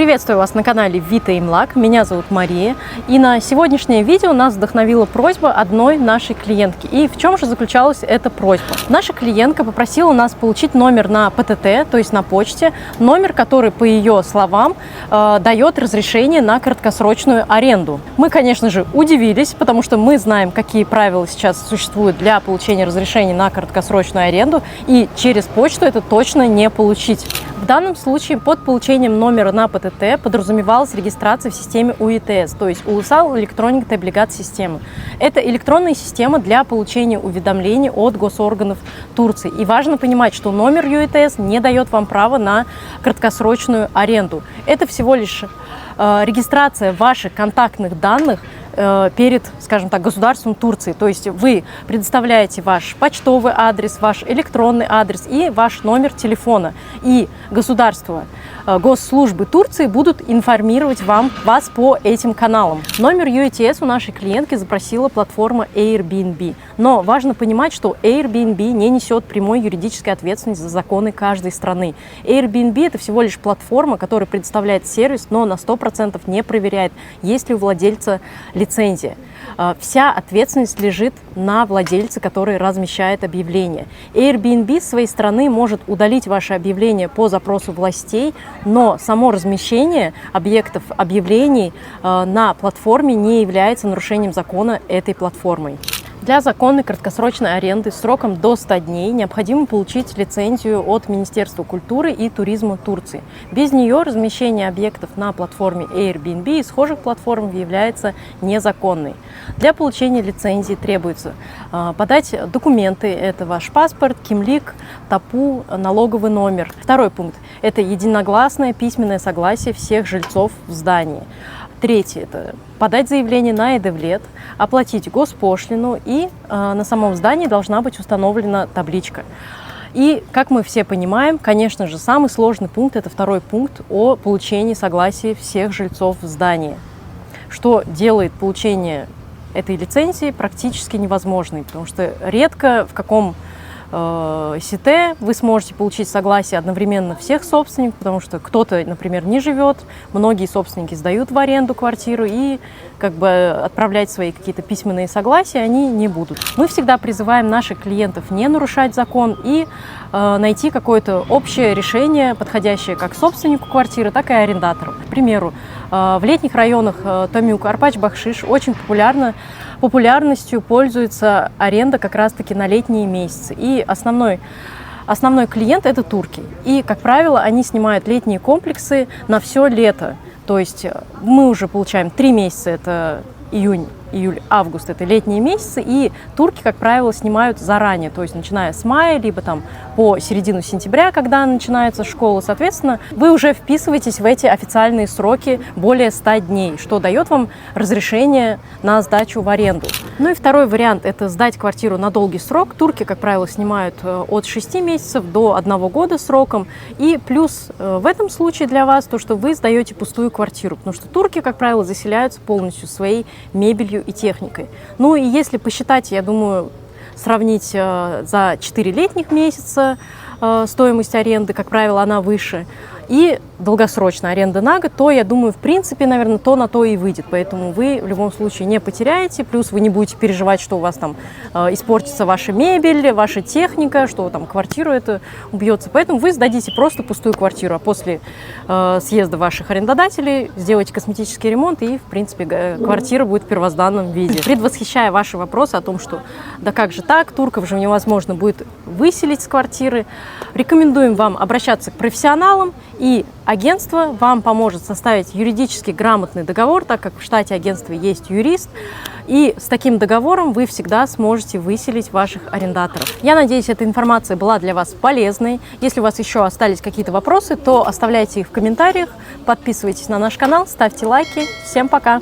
Приветствую вас на канале Vita Imlak. Меня зовут Мария. И на сегодняшнее видео нас вдохновила просьба одной нашей клиентки. И в чем же заключалась эта просьба? Наша клиентка попросила нас получить номер на ПТТ, то есть на почте, номер, который, по ее словам, дает разрешение на краткосрочную аренду. Мы, конечно же, удивились, потому что мы знаем, какие правила сейчас существуют для получения разрешения на краткосрочную аренду, и через почту это точно не получить. В данном случае под получением номера на ПТТ подразумевалась регистрация в системе УИТС, то есть Ulusal Electronic Tabligat системы. Это электронная система для получения уведомлений от госорганов Турции. И важно понимать, что номер УИТС не дает вам права на краткосрочную аренду. Это всего лишь регистрация ваших контактных данных перед, скажем так, государством Турции. То есть вы предоставляете ваш почтовый адрес, ваш электронный адрес и ваш номер телефона. И государство, госслужбы Турции будут информировать вас по этим каналам. Номер UETS у нашей клиентки запросила платформа Airbnb. Но важно понимать, что Airbnb не несет прямой юридической ответственности за законы каждой страны. Airbnb – это всего лишь платформа, которая предоставляет сервис, но на 100% не проверяет, есть ли у владельца лицензия. Вся ответственность лежит на владельце, который размещает объявление. Airbnb с своей стороны может удалить ваше объявление по запросу властей, но само размещение объектов объявлений на платформе не является нарушением закона этой платформой. Для законной краткосрочной аренды сроком до 100 дней необходимо получить лицензию от Министерства культуры и туризма Турции. Без нее размещение объектов на платформе Airbnb и схожих платформ является незаконной. Для получения лицензии требуется подать документы. Это ваш паспорт, кимлик, ТАПУ, налоговый номер. Второй пункт – это единогласное письменное согласие всех жильцов в здании. Третье – это подать заявление на ЭДВЛЕТ, оплатить госпошлину, и на самом здании должна быть установлена табличка. И, как мы все понимаем, конечно же, самый сложный пункт – это второй пункт о получении согласия всех жильцов в здании, что делает получение этой лицензии практически невозможной, потому что редко в каком СИТ вы сможете получить согласие одновременно всех собственников, потому что кто-то, например, не живет, многие собственники сдают в аренду квартиру и как бы отправлять свои какие-то письменные согласия они не будут. Мы всегда призываем наших клиентов не нарушать закон и найти какое-то общее решение, подходящее как собственнику квартиры, так и арендатору. К примеру, в летних районах Томюк, Арпач, Бахшиш очень популярностью пользуется аренда как раз-таки на летние месяцы. И основной клиент – это турки. И, как правило, они снимают летние комплексы на все лето. То есть мы уже получаем 3 месяца – это июнь, июль, август – это летние месяцы, и турки, как правило, снимают заранее, то есть начиная с мая, либо там по середину сентября, когда начинается школа. Соответственно, вы уже вписываетесь в эти официальные сроки более 100 дней, что дает вам разрешение на сдачу в аренду. Ну и второй вариант – это сдать квартиру на долгий срок. Турки, как правило, снимают от 6 месяцев до 1 года сроком. И плюс в этом случае для вас то, что вы сдаете пустую квартиру, потому что турки, как правило, заселяются полностью своей мебелью и техникой. Ну и если посчитать, я думаю, сравнить за 4 летних месяца стоимость аренды, как правило, она выше, и долгосрочная аренда на год, то, я думаю, в принципе, наверное, то на то и выйдет. Поэтому вы в любом случае не потеряете, плюс вы не будете переживать, что у вас там испортится ваша мебель, ваша техника, что там квартиру это убьется. Поэтому вы сдадите просто пустую квартиру, а после съезда ваших арендодателей сделаете косметический ремонт, и, в принципе, квартира будет в первозданном виде. Предвосхищая ваши вопросы о том, что да как же так, турков же невозможно будет выселить с квартиры, рекомендуем вам обращаться к профессионалам, и агентство вам поможет составить юридически грамотный договор, так как в штате агентства есть юрист. И с таким договором вы всегда сможете выселить ваших арендаторов. Я надеюсь, эта информация была для вас полезной. Если у вас еще остались какие-то вопросы, то оставляйте их в комментариях, подписывайтесь на наш канал, ставьте лайки. Всем пока!